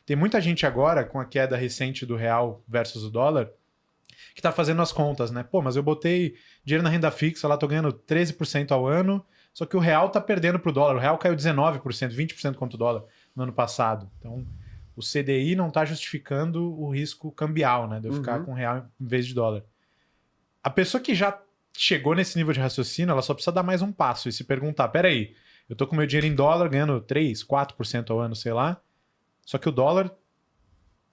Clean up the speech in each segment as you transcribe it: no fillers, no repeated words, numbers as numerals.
Tem muita gente agora, com a queda recente do real versus o dólar, que tá fazendo as contas, né? Pô, mas eu botei dinheiro na renda fixa, lá tô ganhando 13% ao ano, só que o real tá perdendo pro dólar. O real caiu 19%, 20% contra o dólar no ano passado. Então, o CDI não tá justificando o risco cambial, né? De eu ficar com real em vez de dólar. A pessoa que já chegou nesse nível de raciocínio, ela só precisa dar mais um passo e se perguntar, peraí, eu tô com meu dinheiro em dólar ganhando 3, 4% ao ano, sei lá, só que o dólar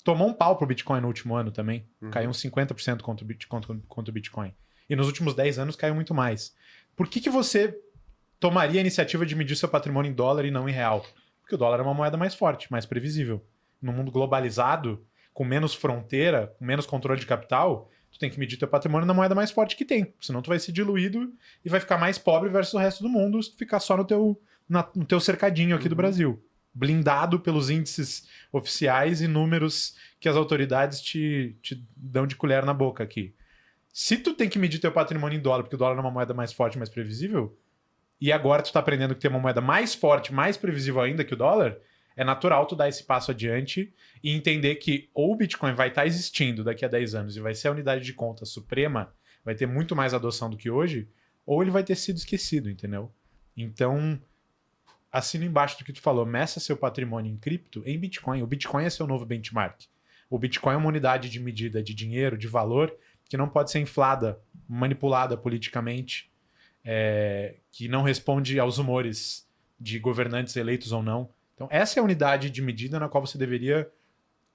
tomou um pau pro Bitcoin no último ano também. Caiu uns 50% contra o Bitcoin. E nos últimos 10 anos caiu muito mais. Por que você tomaria a iniciativa de medir seu patrimônio em dólar e não em real? Porque o dólar é uma moeda mais forte, mais previsível. No mundo globalizado, com menos fronteira, com menos controle de capital, tu tem que medir teu patrimônio na moeda mais forte que tem. Senão tu vai ser diluído e vai ficar mais pobre versus o resto do mundo se tu ficar só no teu cercadinho aqui do Brasil. Blindado pelos índices oficiais e números que as autoridades te dão de colher na boca aqui. Se tu tem que medir teu patrimônio em dólar, porque o dólar é uma moeda mais forte, mais previsível, e agora tu tá aprendendo que tem uma moeda mais forte, mais previsível ainda que o dólar, é natural tu dar esse passo adiante e entender que ou o Bitcoin vai estar existindo daqui a 10 anos e vai ser a unidade de conta suprema, vai ter muito mais adoção do que hoje, ou ele vai ter sido esquecido, entendeu? Então, assina embaixo do que tu falou, meça seu patrimônio em cripto em Bitcoin. O Bitcoin é seu novo benchmark. O Bitcoin é uma unidade de medida de dinheiro, de valor, que não pode ser inflada, manipulada politicamente, que não responde aos humores de governantes eleitos ou não. Então, essa é a unidade de medida na qual você deveria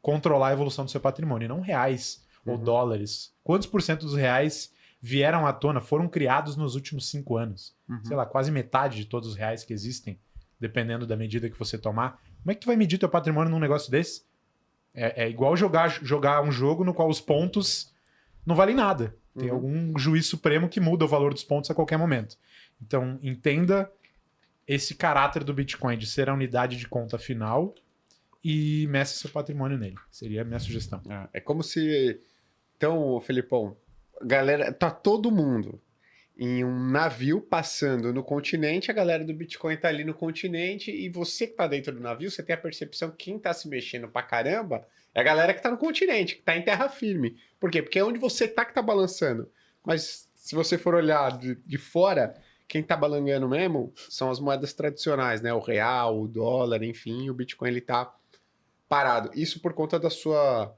controlar a evolução do seu patrimônio, e não reais ou dólares. Quantos por cento dos reais vieram à tona, foram criados nos últimos 5 anos? Sei lá, quase metade de todos os reais que existem, dependendo da medida que você tomar. Como é que tu vai medir teu patrimônio num negócio desse? É igual jogar um jogo no qual os pontos não valem nada. Tem algum juiz supremo que muda o valor dos pontos a qualquer momento. Então, entenda esse caráter do Bitcoin de ser a unidade de conta final e meça seu patrimônio nele. Seria a minha sugestão. É como se... Então, Felipão, galera, tá todo mundo em um navio passando no continente, a galera do Bitcoin tá ali no continente, e você que tá dentro do navio, você tem a percepção que quem tá se mexendo pra caramba é a galera que tá no continente, que tá em terra firme. Por quê? Porque é onde você tá que tá balançando. Mas se você for olhar de fora, quem tá balangando mesmo são as moedas tradicionais, né? O real, o dólar, enfim, o Bitcoin ele tá parado. Isso por conta da sua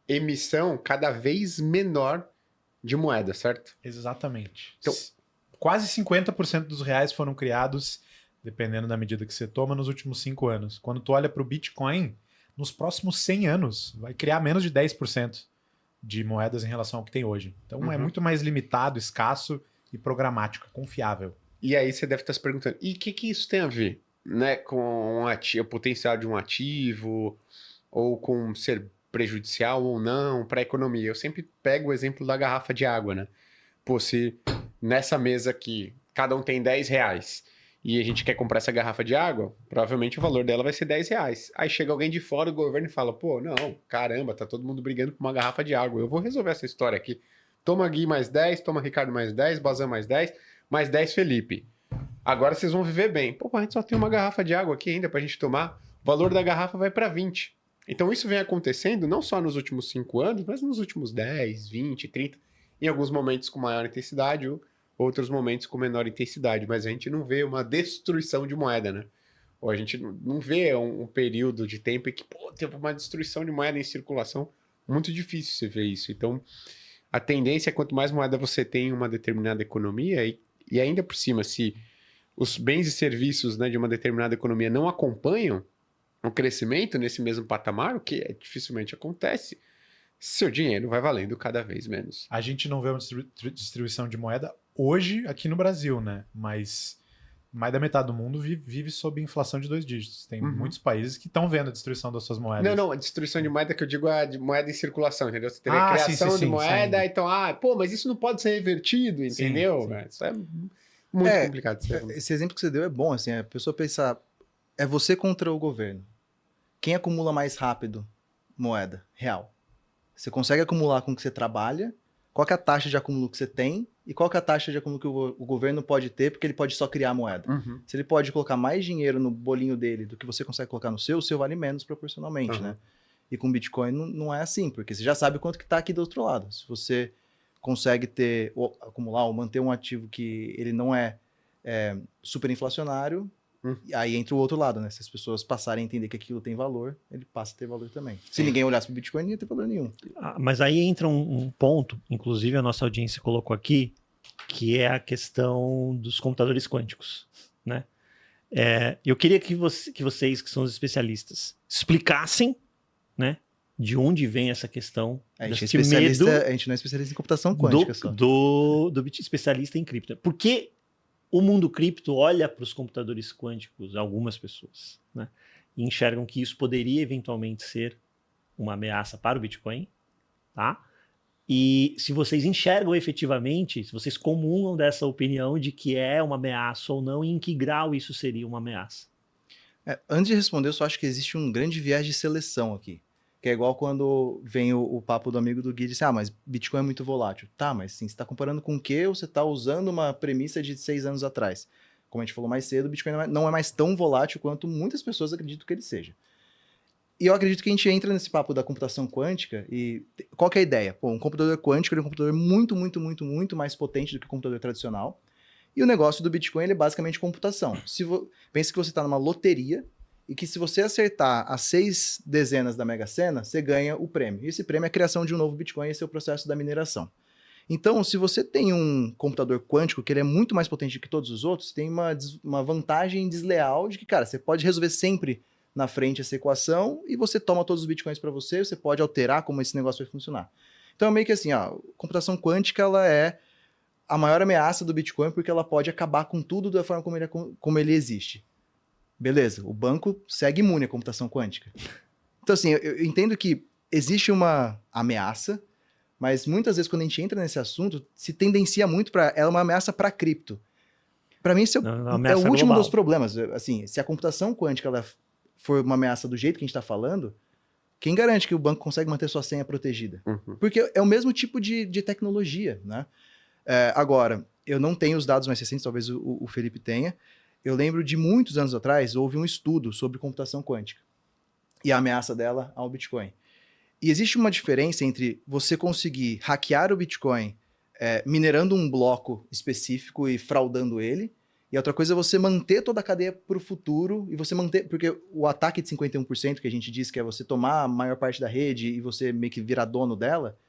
emissão cada vez menor de moeda, certo? Exatamente. Então, quase 50% dos reais foram criados, dependendo da medida que você toma, nos últimos 5 anos. Quando tu olha para o Bitcoin, nos próximos 100 anos, vai criar menos de 10% de moedas em relação ao que tem hoje. Então é muito mais limitado, escasso e programático, confiável. E aí você deve estar se perguntando, e o que isso tem a ver, né, com o potencial de um ativo, ou com ser prejudicial ou não para a economia? Eu sempre pego o exemplo da garrafa de água, né? Pô, se nessa mesa aqui cada um tem 10 reais e a gente quer comprar essa garrafa de água, provavelmente o valor dela vai ser 10 reais. Aí chega alguém de fora do governo e fala, pô, não, caramba, tá todo mundo brigando por uma garrafa de água, eu vou resolver essa história aqui. Toma Gui mais 10, toma Ricardo mais 10, Bazan mais 10 Felipe. Agora vocês vão viver bem. Pô, a gente só tem uma garrafa de água aqui ainda pra gente tomar, o valor da garrafa vai para 20. Então isso vem acontecendo não só nos últimos 5 anos, mas nos últimos 10, 20, 30, em alguns momentos com maior intensidade, outros momentos com menor intensidade, mas a gente não vê uma destruição de moeda, né? Ou a gente não vê um período de tempo em que, pô, teve uma destruição de moeda em circulação. Muito difícil você ver isso. Então, a tendência é quanto mais moeda você tem em uma determinada economia, e ainda por cima, se os bens e serviços, né, de uma determinada economia não acompanham o crescimento nesse mesmo patamar, o que dificilmente acontece, seu dinheiro vai valendo cada vez menos. A gente não vê uma distribuição de moeda hoje aqui no Brasil, né? Mas mais da metade do mundo vive sob inflação de 2 dígitos. Tem muitos países que estão vendo a destruição das suas moedas. Não, a destruição de moeda que eu digo é de moeda em circulação, entendeu? Você teve a criação de moeda, saindo. Então, pô, mas isso não pode ser revertido, entendeu? Sim. Isso é muito complicado. Esse exemplo que você deu é bom, assim, a pessoa pensar, é você contra o governo. Quem acumula mais rápido moeda real? Você consegue acumular com o que você trabalha? Qual que é a taxa de acúmulo que você tem? E qual que é a taxa de acúmulo que o governo pode ter, porque ele pode só criar a moeda? Uhum. Se ele pode colocar mais dinheiro no bolinho dele do que você consegue colocar no seu, o seu vale menos proporcionalmente, né? E com Bitcoin não é assim, porque você já sabe quanto que está aqui do outro lado. Se você consegue ter, ou acumular ou manter um ativo que ele não é super inflacionário, aí entra o outro lado, né? Se as pessoas passarem a entender que aquilo tem valor, ele passa a ter valor também. Se ninguém olhasse para o Bitcoin, não ia ter valor nenhum. Mas aí entra um ponto, inclusive a nossa audiência colocou aqui, que é a questão dos computadores quânticos, né? Eu queria que vocês, que são os especialistas, explicassem, né, de onde vem essa questão, A gente, desse medo a gente não é especialista em computação quântica só. do especialista em cripto. Por que o mundo cripto olha para os computadores quânticos, algumas pessoas, né, e enxergam que isso poderia eventualmente ser uma ameaça para o Bitcoin, tá? E se vocês enxergam efetivamente, se vocês comungam dessa opinião de que é uma ameaça ou não, e em que grau isso seria uma ameaça? Antes de responder, eu só acho que existe um grande viés de seleção aqui. Que é igual quando vem o papo do amigo do Gui e diz, mas Bitcoin é muito volátil. Tá, mas sim, você está comparando com o quê? Ou você está usando uma premissa de 6 anos atrás? Como a gente falou mais cedo, o Bitcoin não é mais tão volátil quanto muitas pessoas acreditam que ele seja. E eu acredito que a gente entra nesse papo da computação quântica e qual que é a ideia? Um computador quântico é um computador muito, muito, muito, muito mais potente do que o computador tradicional. E o negócio do Bitcoin ele é basicamente computação. Pense que você está numa loteria e que se você acertar as 6 dezenas da Mega Sena, você ganha o prêmio. E esse prêmio é a criação de um novo Bitcoin, esse é o processo da mineração. Então, se você tem um computador quântico que ele é muito mais potente do que todos os outros, tem uma vantagem desleal de que, cara, você pode resolver sempre na frente essa equação e você toma todos os Bitcoins para você pode alterar como esse negócio vai funcionar. Então, é meio que assim, a computação quântica ela é a maior ameaça do Bitcoin porque ela pode acabar com tudo da forma como ele existe. Beleza, o banco segue imune à computação quântica. Então, assim, eu entendo que existe uma ameaça, mas muitas vezes quando a gente entra nesse assunto, se tendencia muito para ela é uma ameaça para cripto. Para mim, isso é o último dos problemas. Assim, se a computação quântica ela for uma ameaça do jeito que a gente está falando, quem garante que o banco consegue manter sua senha protegida? Porque é o mesmo tipo de tecnologia, né? Agora, eu não tenho os dados mais recentes, talvez o Felipe tenha. Eu lembro de muitos anos atrás, houve um estudo sobre computação quântica e a ameaça dela ao Bitcoin. E existe uma diferença entre você conseguir hackear o Bitcoin minerando um bloco específico e fraudando ele, e outra coisa é você manter toda a cadeia para o futuro, e você manter, porque o ataque de 51% que a gente diz que é você tomar a maior parte da rede e você meio que virar dono dela,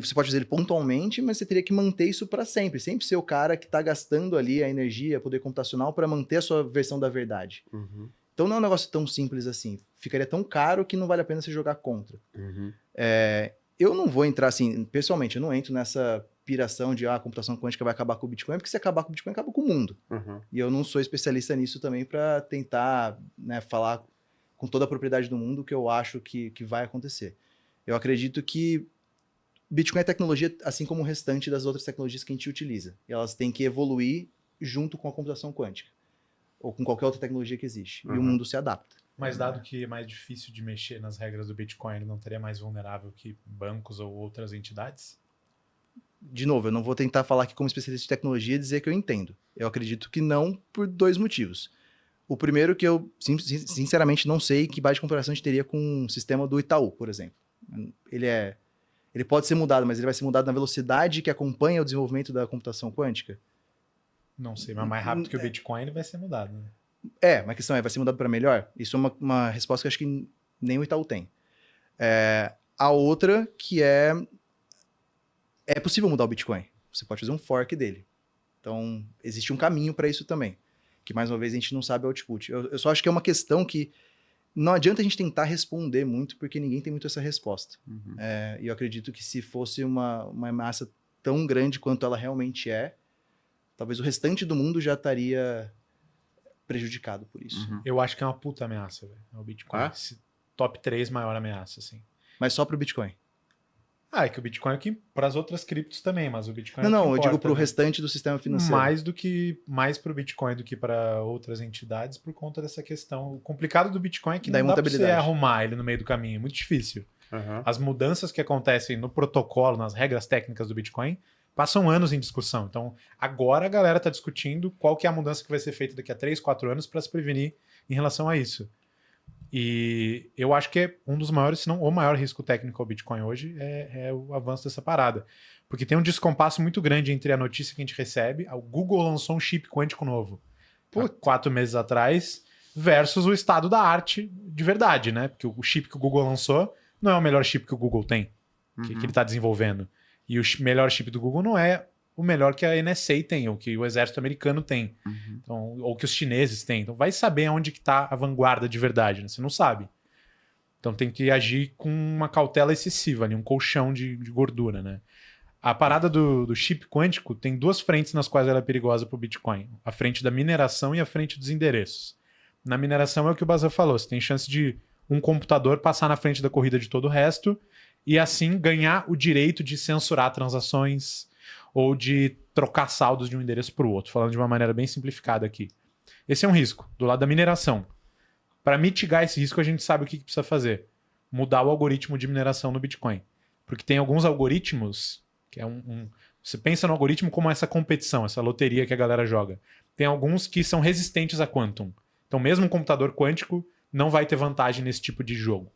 você pode fazer ele pontualmente, mas você teria que manter isso para sempre. Sempre ser o cara que está gastando ali a energia, poder computacional para manter a sua versão da verdade. Então não é um negócio tão simples assim. Ficaria tão caro que não vale a pena você jogar contra. Eu não vou entrar assim, pessoalmente, eu não entro nessa piração de a computação quântica vai acabar com o Bitcoin, porque se acabar com o Bitcoin, acaba com o mundo. E eu não sou especialista nisso também para tentar, né, falar com toda a propriedade do mundo o que eu acho que vai acontecer. Eu acredito que Bitcoin é tecnologia assim como o restante das outras tecnologias que a gente utiliza. E elas têm que evoluir junto com a computação quântica. Ou com qualquer outra tecnologia que existe. E o mundo se adapta. Mas dado que é mais difícil de mexer nas regras do Bitcoin, ele não teria mais vulnerável que bancos ou outras entidades? De novo, eu não vou tentar falar aqui como especialista de tecnologia e dizer que eu entendo. Eu acredito que não por 2 motivos. O primeiro que eu, sinceramente, não sei que base de comparação a gente teria com o sistema do Itaú, por exemplo. Ele pode ser mudado, mas ele vai ser mudado na velocidade que acompanha o desenvolvimento da computação quântica? Não sei, mas mais rápido que o Bitcoin ele vai ser mudado, né? Mas a questão vai ser mudado para melhor? Isso é uma resposta que eu acho que nem o Itaú tem. A outra que é possível mudar o Bitcoin. Você pode fazer um fork dele. Então, existe um caminho para isso também. Que, mais uma vez, a gente não sabe o output. Eu só acho que é uma questão que não adianta a gente tentar responder muito, porque ninguém tem muito essa resposta. E eu acredito que se fosse uma ameaça tão grande quanto ela realmente é, talvez o restante do mundo já estaria prejudicado por isso. Eu acho que é uma puta ameaça, velho. É o Bitcoin. Top 3 maior ameaça, assim. Mas só pro Bitcoin. É que o Bitcoin é que para as outras criptos também, mas o Bitcoin Não, é o que eu importa, digo pro né? restante do sistema financeiro. Mais pro Bitcoin do que para outras entidades por conta dessa questão. O complicado do Bitcoin é que Da não dá pra você imutabilidade. arrumar ele no meio do caminho. É muito difícil. As mudanças que acontecem no protocolo, nas regras técnicas do Bitcoin, passam anos em discussão. Então, agora a galera está discutindo qual que é a mudança que vai ser feita daqui a 3, 4 anos para se prevenir em relação a isso. E eu acho que é um dos maiores, se não o maior risco técnico ao Bitcoin hoje é o avanço dessa parada. Porque tem um descompasso muito grande entre a notícia que a gente recebe, o Google lançou um chip quântico novo há 4 meses atrás, versus o estado da arte de verdade, né? Porque o chip que o Google lançou não é o melhor chip que o Google tem, que ele está desenvolvendo. E o melhor chip do Google não é o melhor que a NSA tem, ou que o exército americano tem, então, ou que os chineses têm. Então vai saber onde que está a vanguarda de verdade, né? Você não sabe. Então tem que agir com uma cautela excessiva, ali, um colchão de gordura, né? A parada do chip quântico tem 2 frentes nas quais ela é perigosa para o Bitcoin. A frente da mineração e a frente dos endereços. Na mineração é o que o Bazan falou, você tem chance de um computador passar na frente da corrida de todo o resto e assim ganhar o direito de censurar transações ou de trocar saldos de um endereço para o outro, falando de uma maneira bem simplificada aqui. Esse é um risco, do lado da mineração. Para mitigar esse risco, a gente sabe o que precisa fazer. Mudar o algoritmo de mineração no Bitcoin. Porque tem alguns algoritmos, que é você pensa no algoritmo como essa competição, essa loteria que a galera joga. Tem alguns que são resistentes a Quantum. Então mesmo um computador quântico não vai ter vantagem nesse tipo de jogo.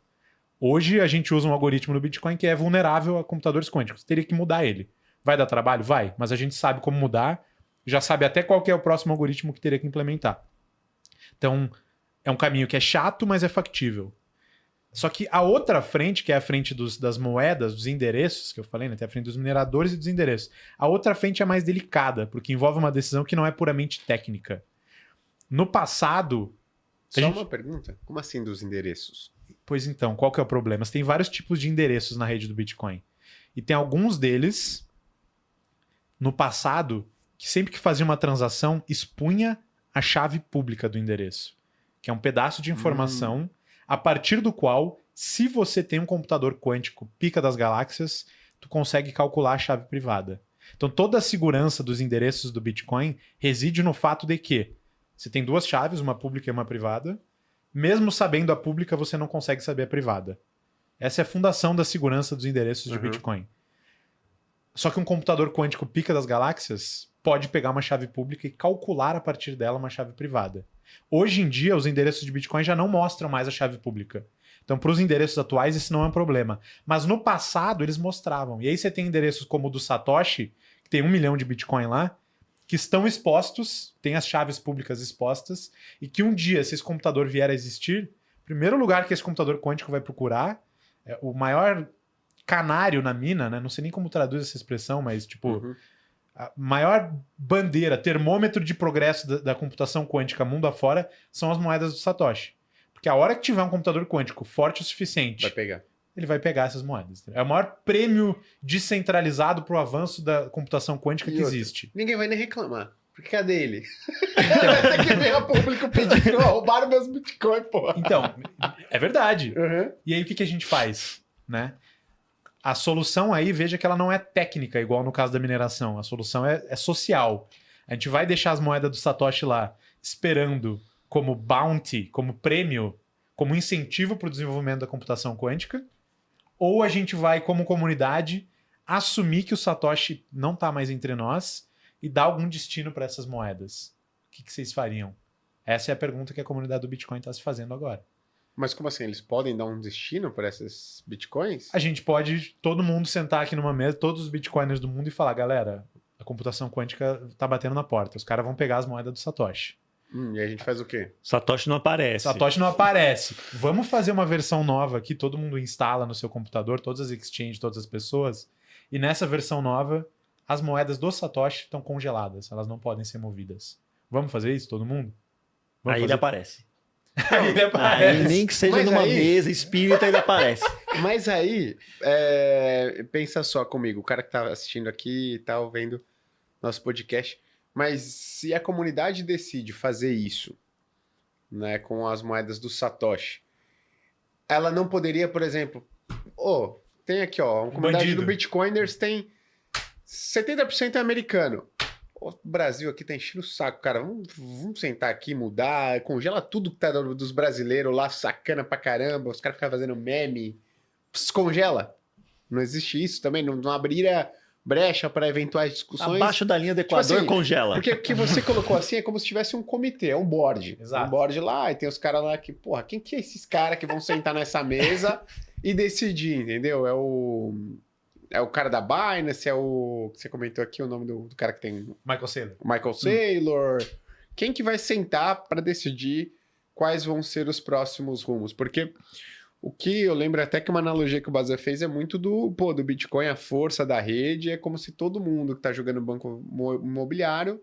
Hoje a gente usa um algoritmo no Bitcoin que é vulnerável a computadores quânticos. Teria que mudar ele. Vai dar trabalho? Vai. Mas a gente sabe como mudar, já sabe até qual que é o próximo algoritmo que teria que implementar. Então, é um caminho que é chato, mas é factível. Só que a outra frente, que é a frente das moedas, dos endereços, que eu falei, né? Tem a frente dos mineradores e dos endereços. A outra frente é mais delicada, porque envolve uma decisão que não é puramente técnica. No passado... Só uma pergunta. Como assim dos endereços? Pois então, qual que é o problema? Você tem vários tipos de endereços na rede do Bitcoin. E tem alguns deles, no passado, que sempre que fazia uma transação, expunha a chave pública do endereço, que é um pedaço de informação a partir do qual, se você tem um computador quântico pica das galáxias, tu consegue calcular a chave privada. Então toda a segurança dos endereços do Bitcoin reside no fato de que você tem 2 chaves, uma pública e uma privada. Mesmo sabendo a pública, você não consegue saber a privada. Essa é a fundação da segurança dos endereços de Bitcoin. Só que um computador quântico pica das galáxias pode pegar uma chave pública e calcular a partir dela uma chave privada. Hoje em dia, os endereços de Bitcoin já não mostram mais a chave pública. Então, para os endereços atuais, isso não é um problema. Mas no passado, eles mostravam. E aí você tem endereços como o do Satoshi, que tem 1 milhão de Bitcoin lá, que estão expostos, tem as chaves públicas expostas, e que um dia, se esse computador vier a existir, o primeiro lugar que esse computador quântico vai procurar, o maior canário na mina, né? Não sei nem como traduz essa expressão, mas tipo, a maior bandeira, termômetro de progresso da computação quântica mundo afora, são as moedas do Satoshi. Porque a hora que tiver um computador quântico forte o suficiente, Vai pegar. ele vai pegar essas moedas. É o maior prêmio descentralizado para o avanço da computação quântica que existe. Ninguém vai nem reclamar. Porque cadê ele? Então, tem que ver a público pedir que roubaram meus Bitcoin, porra. Então, é verdade. E aí o que a gente faz? Né? A solução aí, veja que ela não é técnica, igual no caso da mineração. A solução é social. A gente vai deixar as moedas do Satoshi lá, esperando como bounty, como prêmio, como incentivo para o desenvolvimento da computação quântica, ou a gente vai, como comunidade, assumir que o Satoshi não está mais entre nós e dar algum destino para essas moedas. O que vocês fariam? Essa é a pergunta que a comunidade do Bitcoin está se fazendo agora. Mas como assim? Eles podem dar um destino para esses Bitcoins? A gente pode, todo mundo sentar aqui numa mesa, todos os Bitcoiners do mundo e falar, galera, a computação quântica está batendo na porta. Os caras vão pegar as moedas do Satoshi. E a gente faz o quê? Satoshi não aparece. Satoshi não aparece. Vamos fazer uma versão nova aqui, todo mundo instala no seu computador, todas as exchanges, todas as pessoas, e nessa versão nova, as moedas do Satoshi estão congeladas, elas não podem ser movidas. Vamos fazer isso, todo mundo? Vamos Aí fazer? ele aparece. Aí ele aparece. Aí, nem que seja Mas numa aí- mesa espírita, ele aparece. Mas aí, pensa só comigo, o cara que tá assistindo aqui e tal, vendo nosso podcast, mas se a comunidade decide fazer isso, né, com as moedas do Satoshi, ela não poderia, por exemplo, tem aqui, ó, uma comunidade bandido. do Bitcoiners tem 70% é americano. O Brasil aqui tá enchendo o saco, cara. Vamos sentar aqui, mudar, congela tudo que tá dos brasileiros lá, sacana pra caramba, os caras ficam fazendo meme. Descongela. Não existe isso também, não abriria brecha para eventuais discussões. Abaixo da linha do Tipo Equador assim, congela. Porque o que você colocou assim é como se tivesse um comitê, um board. Exato. Um board lá, e tem os caras lá que, porra, quem que é esses caras que vão sentar nessa mesa e decidir, entendeu? É o cara da Binance, é o... Você comentou aqui o nome do cara que tem... Michael Saylor. O Michael Saylor. Quem que vai sentar para decidir quais vão ser os próximos rumos? Porque o que eu lembro até que uma analogia que o Bazar fez é muito do Bitcoin, a força da rede, é como se todo mundo que tá jogando banco imobiliário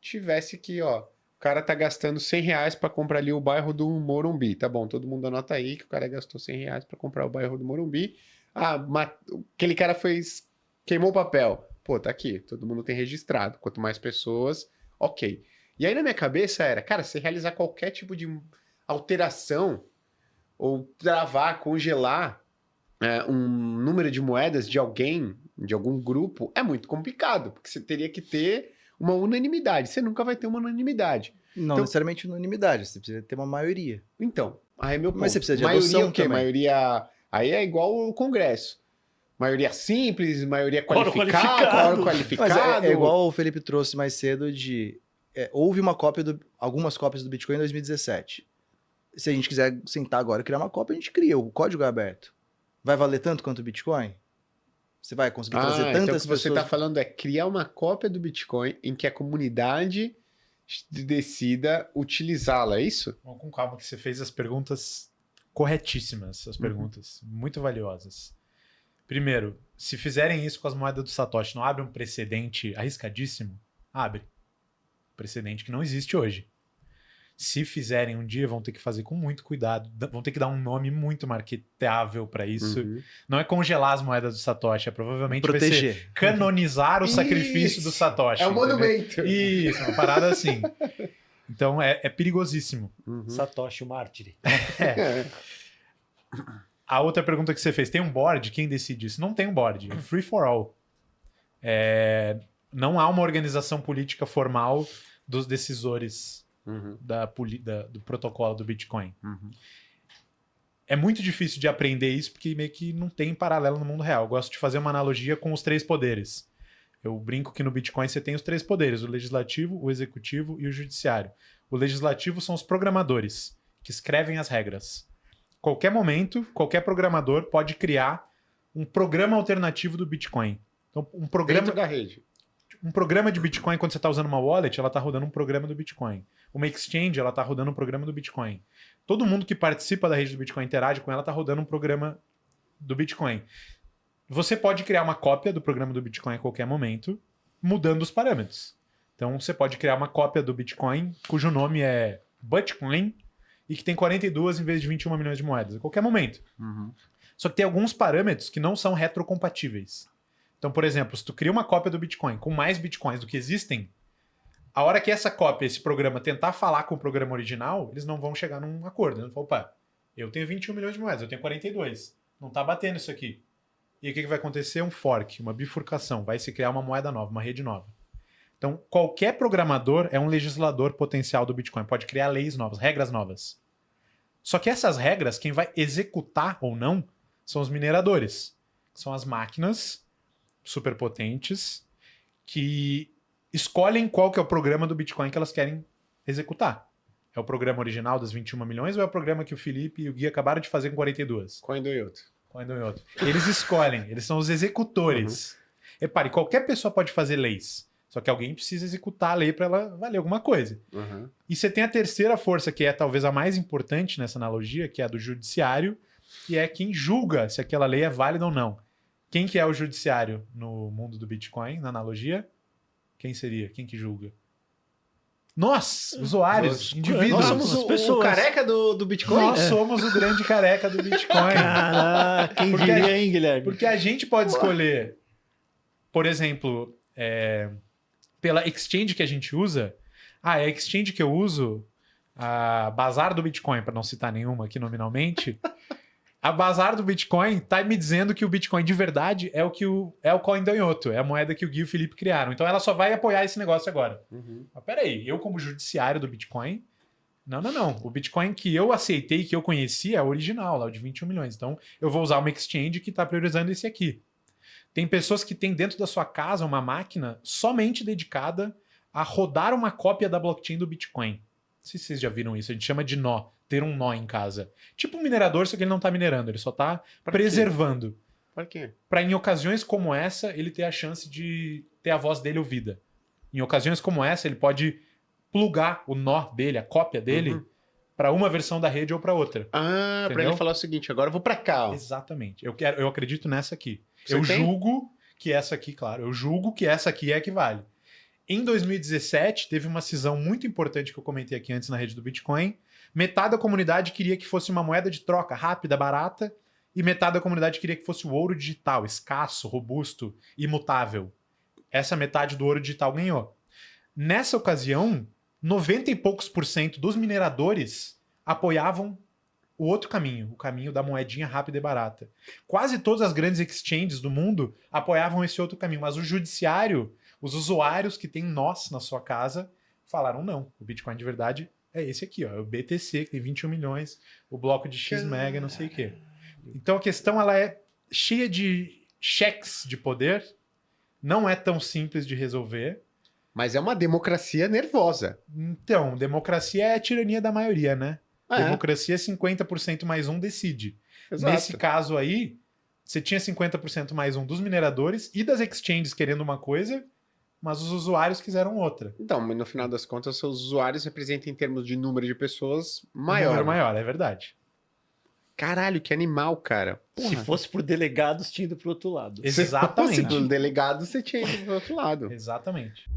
tivesse que, ó, o cara tá gastando R$100 para comprar ali o bairro do Morumbi. Tá bom, todo mundo anota aí que o cara gastou R$100 para comprar o bairro do Morumbi. Ah, aquele cara queimou o papel. Pô, tá aqui, todo mundo tem registrado. Quanto mais pessoas, ok. E aí na minha cabeça era, cara, se realizar qualquer tipo de alteração ou travar, congelar um número de moedas de alguém, de algum grupo, é muito complicado, porque você teria que ter uma unanimidade. Você nunca vai ter uma unanimidade. Não Então- necessariamente unanimidade, você precisa ter uma maioria. Então, aí é meu ponto. Mas você precisa de maioria adoção o quê? também. Maioria... Aí é igual o Congresso. Maioria simples, maioria Quórum qualificada, quórum qualificado. Mas é igual o Felipe trouxe mais cedo de... houve algumas cópias do Bitcoin em 2017. Se a gente quiser sentar agora e criar uma cópia, a gente cria. O código é aberto. Vai valer tanto quanto o Bitcoin? Você vai conseguir trazer então o tantas que você pessoas... está falando é criar uma cópia do Bitcoin em que a comunidade decida utilizá-la, é isso? Vamos com calma, que você fez as perguntas corretíssimas, as perguntas muito valiosas. Primeiro, se fizerem isso com as moedas do Satoshi, não abre um precedente arriscadíssimo? Abre. Precedente que não existe hoje. Se fizerem um dia, vão ter que fazer com muito cuidado, vão ter que dar um nome muito marketável para isso. Uhum. Não é congelar as moedas do Satoshi, é provavelmente vai ser Proteger. canonizar o sacrifício do Satoshi. É um entendeu? monumento. Isso, uma parada assim. Então é perigosíssimo. Uhum. Satoshi, o mártir. É. A outra pergunta que você fez, tem um board? Quem decide isso? Não tem um board, é free for all. Não há uma organização política formal dos decisores Uhum. do protocolo do Bitcoin. Uhum. É muito difícil de aprender isso porque meio que não tem paralelo no mundo real. Eu gosto de fazer uma analogia com os 3 poderes. Eu brinco que no Bitcoin você tem os 3 poderes, o legislativo, o executivo e o judiciário. O legislativo são os programadores, que escrevem as regras. Qualquer momento, qualquer programador pode criar um programa alternativo do Bitcoin. Então, um programa de Bitcoin, quando você está usando uma wallet, ela está rodando um programa do Bitcoin. Uma exchange, ela está rodando um programa do Bitcoin. Todo mundo que participa da rede do Bitcoin, interage com ela, está rodando um programa do Bitcoin. Você pode criar uma cópia do programa do Bitcoin a qualquer momento, mudando os parâmetros. Então, você pode criar uma cópia do Bitcoin, cujo nome é Bitcoin, e que tem 42 em vez de 21 milhões de moedas, a qualquer momento. Uhum. Só que tem alguns parâmetros que não são retrocompatíveis. Então, por exemplo, se tu cria uma cópia do Bitcoin com mais Bitcoins do que existem, a hora que essa cópia, esse programa, tentar falar com o programa original, eles não vão chegar num acordo. Eles vão falar, opa, eu tenho 21 milhões de moedas, eu tenho 42. Não tá batendo isso aqui. E o que vai acontecer? Um fork, uma bifurcação. Vai se criar uma moeda nova, uma rede nova. Então, qualquer programador é um legislador potencial do Bitcoin. Pode criar leis novas, regras novas. Só que essas regras, quem vai executar ou não, são os mineradores. São as máquinas superpotentes que escolhem qual que é o programa do Bitcoin que elas querem executar. É o programa original das 21 milhões ou é o programa que o Felipe e o Gui acabaram de fazer com 42? Coin do Yoto. Eles escolhem, eles são os executores. Repare, qualquer pessoa pode fazer leis, só que alguém precisa executar a lei para ela valer alguma coisa. Uhum. E você tem a terceira força, que é talvez a mais importante nessa analogia, que é a do judiciário, e é quem julga se aquela lei é válida ou não. Quem que é o judiciário no mundo do Bitcoin, na analogia? Quem seria? Quem que julga? Nós, usuários, indivíduos. Nós somos as o pessoas. careca do Bitcoin? Nós somos o grande careca do Bitcoin. Caraca, quem Porque diria, hein, Guilherme? Porque a gente pode escolher, por exemplo, pela exchange que a gente usa. A exchange que eu uso, a Bazar do Bitcoin, para não citar nenhuma aqui nominalmente, a Bazar do Bitcoin tá me dizendo que o Bitcoin de verdade é o Coin do Yoto, é a moeda que o Gui e o Felipe criaram. Então ela só vai apoiar esse negócio agora. Uhum. Mas peraí, eu como judiciário do Bitcoin... Não. O Bitcoin que eu aceitei, que eu conheci, é o original, lá o de 21 milhões. Então eu vou usar uma exchange que está priorizando esse aqui. Tem pessoas que têm dentro da sua casa uma máquina somente dedicada a rodar uma cópia da blockchain do Bitcoin. Não sei se vocês já viram isso, a gente chama de nó, ter um nó em casa. Tipo um minerador, só que ele não tá minerando, ele só tá preservando. Por quê? Para em ocasiões como essa, ele ter a chance de ter a voz dele ouvida. Em ocasiões como essa, ele pode plugar o nó dele, a cópia dele, para uma versão da rede ou para outra. Ah, pra Entendeu? ele falar o seguinte, agora eu vou pra cá, ó. Exatamente. Eu acredito nessa aqui. Você eu tem? julgo que essa aqui, claro, eu julgo que essa aqui é a que vale. Em 2017, teve uma cisão muito importante que eu comentei aqui antes na rede do Bitcoin. Metade da comunidade queria que fosse uma moeda de troca rápida, barata, e metade da comunidade queria que fosse o ouro digital, escasso, robusto, imutável. Essa metade do ouro digital ganhou. Nessa ocasião, 90 e poucos % dos mineradores apoiavam o outro caminho, o caminho da moedinha rápida e barata. Quase todas as grandes exchanges do mundo apoiavam esse outro caminho, mas o judiciário, os usuários que têm nós na sua casa, falaram não, o Bitcoin de verdade é esse aqui, ó, é o BTC, que tem 21 milhões, o bloco de X mega, não sei o quê. Então a questão ela é cheia de cheques de poder, não é tão simples de resolver. Mas é uma democracia nervosa. Então, democracia é a tirania da maioria, né? Democracia é 50% mais um decide. Exato. Nesse caso aí, você tinha 50% mais um dos mineradores e das exchanges querendo uma coisa, mas os usuários quiseram outra. Então, mas no final das contas, seus usuários representam em termos de número de pessoas Um maior. número maior, é verdade. Caralho, que animal, cara. Se fosse por delegados, tinha ido pro outro lado. Exatamente. Se fosse do delegado, você tinha ido pro outro lado. Exatamente.